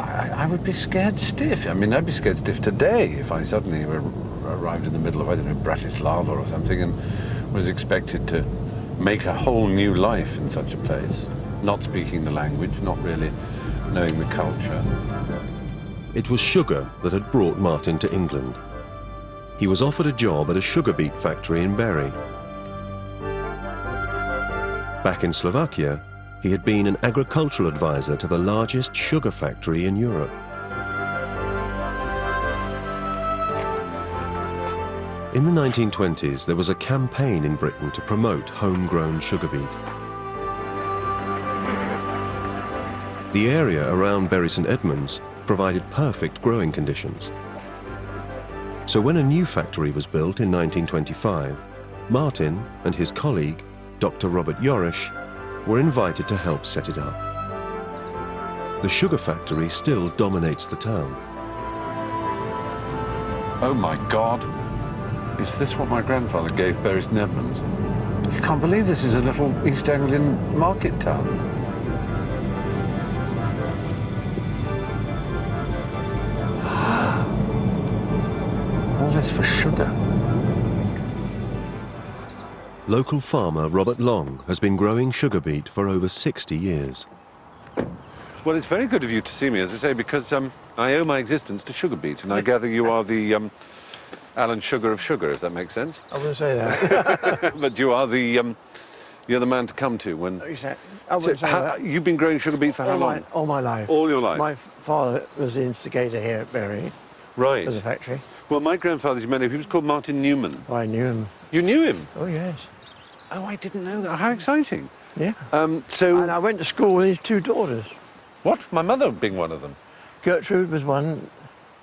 I would be scared stiff. I mean, I'd be scared stiff today if I suddenly arrived in the middle of, I don't know, Bratislava or something and was expected to make a whole new life in such a place, not speaking the language, not really knowing the culture. It was sugar that had brought Martin to England. He was offered a job at a sugar beet factory in Bury. Back in Slovakia, he had been an agricultural advisor to the largest sugar factory in Europe. In the 1920s, there was a campaign in Britain to promote homegrown sugar beet. The area around Bury St Edmunds provided perfect growing conditions. So when a new factory was built in 1925, Martin and his colleague, Dr. Robert Yorish, were invited to help set it up. The sugar factory still dominates the town. Oh my God, is this what my grandfather gave Bury St Edmunds? You can't believe this is a little East Anglian market town. All this for sugar. Local farmer Robert Long has been growing sugar beet for over 60 years. Well, it's very good of you to see me, as I say, because I owe my existence to sugar beet, and I gather you are the Alan Sugar of sugar, if that makes sense. I wouldn't say that. But you are the you're the man to come to when. Exactly. I wouldn't say that. You've been growing sugar beet for how long? All my life. All your life. My father was the instigator here at Bury. Right. For the factory. Well, my grandfather's man, he was called Martin Newman. I knew him. You knew him? Oh yes. Oh, I didn't know that. How exciting. Yeah. So. And I went to school with his two daughters. What? My mother being one of them. Gertrude was one.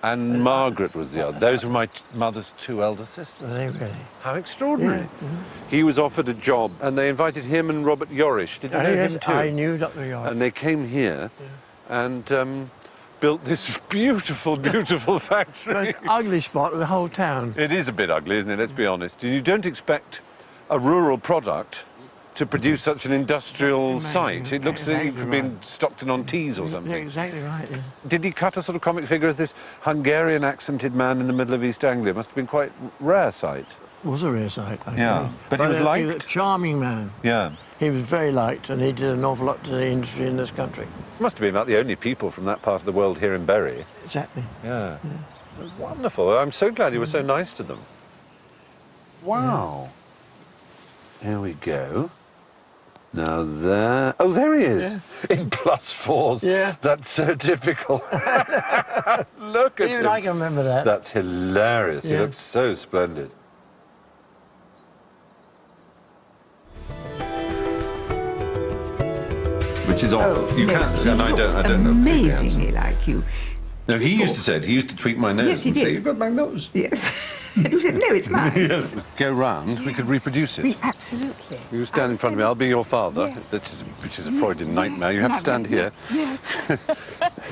And Margaret was the other. Those were my mother's two elder sisters. Were they really? How extraordinary. Yeah. He was offered a job, and they invited him and Robert Yorish. Did you know him too? I knew Dr. Yorish. And they came here and built this beautiful, beautiful factory. The most ugly spot of the whole town. It is a bit ugly, isn't it? Let's be honest. You don't expect a rural product to produce such an industrial site. It looks like it could be in Stockton-on-Tees or something. Yeah, exactly right. Yeah. Did he cut a sort of comic figure as this Hungarian accented man in the middle of East Anglia? Must have been quite a rare sight. It was a rare sight. Yeah, but he was liked? He was a charming man. Yeah. He was very liked, and he did an awful lot to the industry in this country. Must have been about the only people from that part of the world here in Bury. Exactly. Yeah. It was wonderful. I'm so glad you were so nice to them. Wow. Here we go. Now there... Oh, there he is. Yeah. In +4s. Yeah. That's so typical. Look at him. Even I can remember that. That's hilarious. Yeah. He looks so splendid. Which is awful. You can't, and I don't know. Amazingly like you. No, he used to say it. He used to tweak my nose Yes, he and say, did. "You've got my nose." Yes. You said, no, it's mine. Yes. Go round, we could reproduce it. Absolutely. You stand in front of me, I'll be your father, which is a Freudian nightmare. You have to stand here. Yes.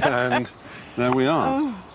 And there we are. Oh,